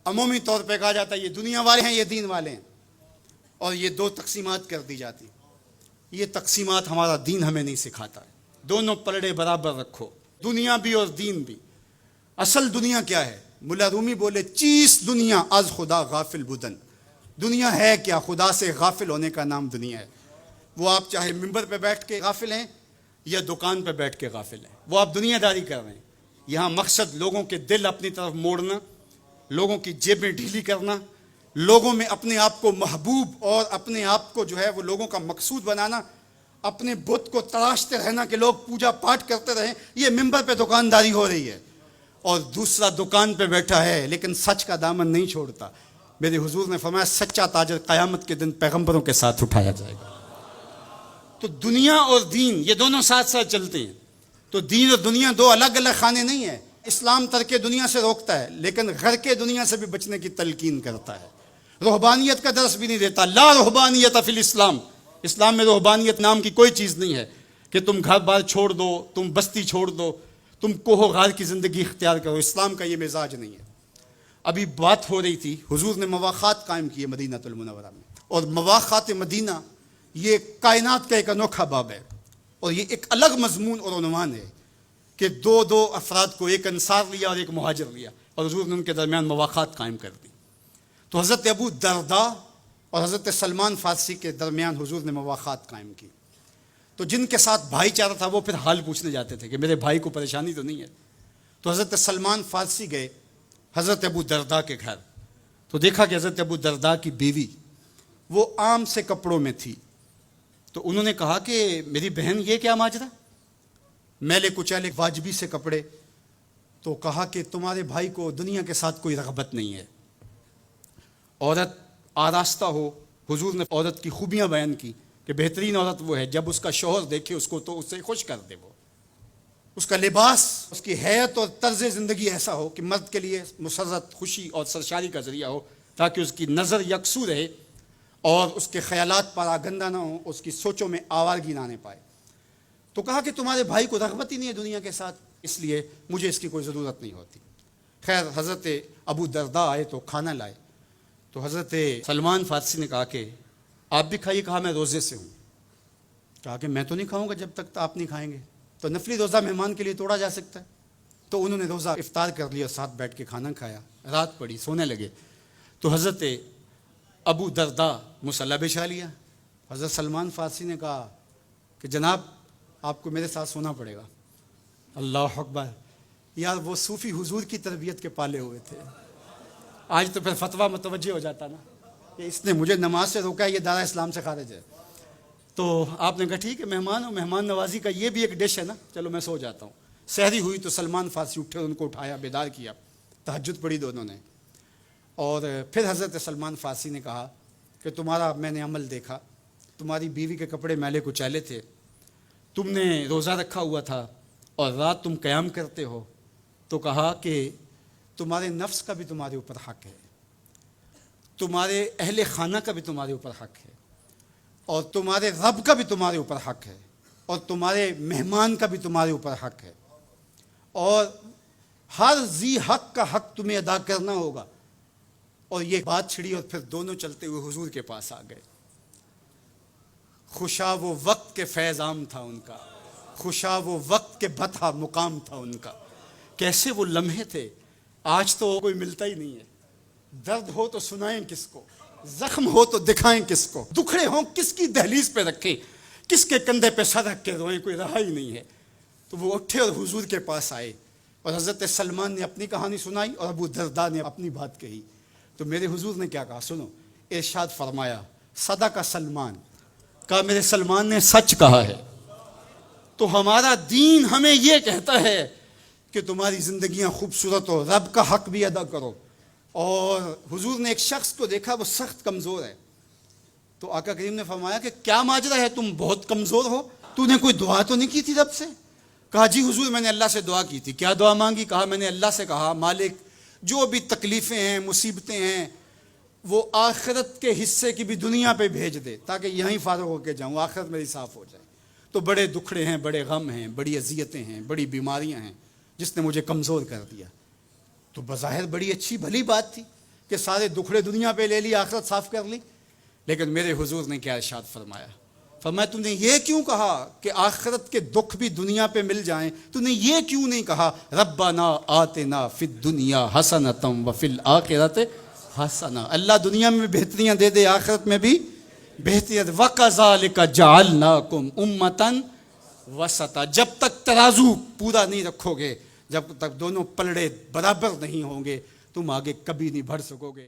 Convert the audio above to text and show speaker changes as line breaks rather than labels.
عمومی طور پہ کہا جاتا ہے یہ دنیا والے ہیں، یہ دین والے ہیں، اور یہ دو تقسیمات کر دی جاتی. یہ تقسیمات ہمارا دین ہمیں نہیں سکھاتا ہے. دونوں پلڑے برابر رکھو، دنیا بھی اور دین بھی. اصل دنیا کیا ہے؟ ملا رومی بولے چیز دنیا از خدا غافل بدن. دنیا ہے کیا؟ خدا سے غافل ہونے کا نام دنیا ہے. وہ آپ چاہے ممبر پہ بیٹھ کے غافل ہیں یا دکان پہ بیٹھ کے غافل ہیں، وہ آپ دنیا داری کر رہے ہیں. یہاں مقصد لوگوں کے دل اپنی طرف موڑنا، لوگوں کی جیبیں ڈھیلی کرنا، لوگوں میں اپنے آپ کو محبوب اور اپنے آپ کو جو ہے وہ لوگوں کا مقصود بنانا، اپنے بت کو تراشتے رہنا کہ لوگ پوجا پاٹ کرتے رہیں. یہ ممبر پہ دکانداری ہو رہی ہے. اور دوسرا دکان پہ بیٹھا ہے لیکن سچ کا دامن نہیں چھوڑتا. میرے حضور نے فرمایا سچا تاجر قیامت کے دن پیغمبروں کے ساتھ اٹھایا جائے گا. تو دنیا اور دین یہ دونوں ساتھ ساتھ چلتے ہیں. تو دین اور دنیا دو الگ الگ خانے نہیں ہیں. اسلام ترک دنیا سے روکتا ہے لیکن گھر کے دنیا سے بھی بچنے کی تلقین کرتا ہے. رہبانیت کا درس بھی نہیں دیتا. لا رہبانیت فی الاسلام. اسلام میں رہبانیت نام کی کوئی چیز نہیں ہے کہ تم گھر بار چھوڑ دو، تم بستی چھوڑ دو، تم کوہ غار کی زندگی اختیار کرو. اسلام کا یہ مزاج نہیں ہے. ابھی بات ہو رہی تھی، حضور نے مواخات قائم کیے مدینہ المنورہ میں، اور مواخات مدینہ یہ کائنات کا ایک انوکھا باب ہے، اور یہ ایک الگ مضمون اور عنوان ہے کہ دو افراد کو، ایک انصار لیا اور ایک مہاجر لیا، اور حضور نے ان کے درمیان مواخات قائم کر دی. تو حضرت ابو درداء اور حضرت سلمان فارسی کے درمیان حضور نے مواخات قائم کی. تو جن کے ساتھ بھائی چارہ تھا وہ پھر حال پوچھنے جاتے تھے کہ میرے بھائی کو پریشانی تو نہیں ہے. تو حضرت سلمان فارسی گئے حضرت ابو درداء کے گھر. تو دیکھا کہ حضرت ابو درداء کی بیوی وہ عام سے کپڑوں میں تھی. تو انہوں نے کہا کہ میری بہن یہ کیا ماجرا، میلے کچیلے واجبی سے کپڑے. تو کہا کہ تمہارے بھائی کو دنیا کے ساتھ کوئی رغبت نہیں ہے، عورت آراستہ ہو. حضور نے عورت کی خوبیاں بیان کی کہ بہترین عورت وہ ہے جب اس کا شوہر دیکھے اس کو تو اس سے خوش کر دے. وہ اس کا لباس، اس کی حیت اور طرز زندگی ایسا ہو کہ مرد کے لیے مسرت، خوشی اور سرشاری کا ذریعہ ہو، تاکہ اس کی نظر یکسو رہے اور اس کے خیالات پراگندہ نہ ہوں، اس کی سوچوں میں آوارگی نہ آنے پائے. تو کہا کہ تمہارے بھائی کو رغبت ہی نہیں ہے دنیا کے ساتھ، اس لیے مجھے اس کی کوئی ضرورت نہیں ہوتی. خیر حضرت ابو درداء آئے تو کھانا لائے. تو حضرت سلمان فارسی نے کہا کہ آپ بھی کھائیے. کہا میں روزے سے ہوں. کہا کہ میں تو نہیں کھاؤں گا جب تک آپ نہیں کھائیں گے. تو نفلی روزہ مہمان کے لیے توڑا جا سکتا ہے. تو انہوں نے روزہ افطار کر لیا، ساتھ بیٹھ کے کھانا کھایا، رات پڑی، سونے لگے. تو حضرت ابو درداء مصلی بچھا لیا. حضرت سلمان فارسی نے کہا کہ جناب آپ کو میرے ساتھ سونا پڑے گا. اللہ اکبر. یار وہ صوفی حضور کی تربیت کے پالے ہوئے تھے. آج تو پھر فتویٰ متوجہ ہو جاتا نا کہ اس نے مجھے نماز سے روکا ہے، یہ دارا اسلام سے خارج ہے. تو آپ نے کہا ٹھیک ہے، مہمان ہو، مہمان نوازی کا یہ بھی ایک ڈش ہے نا، چلو میں سو جاتا ہوں. سحری ہوئی تو سلمان فارسی اٹھے، ان کو اٹھایا، بیدار کیا، تہجد پڑھی دونوں نے. اور پھر حضرت سلمان فارسی نے کہا کہ تمہارا میں نے عمل دیکھا، تمہاری بیوی کے کپڑے میلے کچیلے تھے، تم نے روزہ رکھا ہوا تھا اور رات تم قیام کرتے ہو. تو کہا کہ تمہارے نفس کا بھی تمہارے اوپر حق ہے، تمہارے اہل خانہ کا بھی تمہارے اوپر حق ہے، اور تمہارے رب کا بھی تمہارے اوپر حق ہے، اور تمہارے مہمان کا بھی تمہارے اوپر حق ہے، اور ہر ذی حق کا حق تمہیں ادا کرنا ہوگا. اور یہ بات چھڑی اور پھر دونوں چلتے ہوئے حضور کے پاس آ گئے. خوشا وہ وقت کے فیض عام تھا ان کا، خوشا وہ وقت کے بطحا مقام تھا ان کا. کیسے وہ لمحے تھے، آج تو کوئی ملتا ہی نہیں ہے. درد ہو تو سنائیں کس کو، زخم ہو تو دکھائیں کس کو، دکھڑے ہوں کس کی دہلیز پہ رکھیں، کس کے کندھے پہ سر رکھ کے روئیں، کوئی رہا ہی نہیں ہے. تو وہ اٹھے اور حضور کے پاس آئے، اور حضرت سلمان نے اپنی کہانی سنائی اور ابو درداء نے اپنی بات کہی. تو میرے حضور نے کیا کہا سنو، ارشاد فرمایا صدق سلمان، کہا میرے سلمان نے سچ کہا ہے. تو ہمارا دین ہمیں یہ کہتا ہے کہ تمہاری زندگیاں خوبصورت ہو، رب کا حق بھی ادا کرو. اور حضور نے ایک شخص کو دیکھا وہ سخت کمزور ہے. تو آقا کریم نے فرمایا کہ کیا ماجرا ہے، تم بہت کمزور ہو، تو نے کوئی دعا تو نہیں کی تھی رب سے؟ کہا جی حضور میں نے اللہ سے دعا کی تھی. کیا دعا مانگی؟ کہا میں نے اللہ سے کہا مالک جو بھی تکلیفیں ہیں، مصیبتیں ہیں، وہ آخرت کے حصے کی بھی دنیا پہ بھیج دے تاکہ یہیں فارغ ہو کے جاؤں، آخرت میری صاف ہو جائے. تو بڑے دکھڑے ہیں، بڑے غم ہیں، بڑی اذیتیں ہیں، بڑی بیماریاں ہیں جس نے مجھے کمزور کر دیا. تو بظاہر بڑی اچھی بھلی بات تھی کہ سارے دکھڑے دنیا پہ لے لی، آخرت صاف کر لی؟ لیکن میرے حضور نے کیا ارشاد فرمایا؟ فرمایا تم نے یہ کیوں کہا کہ آخرت کے دکھ بھی دنیا پہ مل جائیں؟ تم نے یہ کیوں نہیں کہا ربنا آتنا فی الدنیا حسنۃ وفی الآخرۃ حسنہ، اللہ دنیا میں بہتریاں دے دے، آخرت میں بھی بہتریاں دے۔ وَكَذَلِكَ جَعَلْنَاكُمْ أُمَّةً وسطا، جب تک ترازو پورا نہیں رکھو گے، جب تک دونوں پلڑے برابر نہیں ہوں گے، تم آگے کبھی نہیں بڑھ سکو گے۔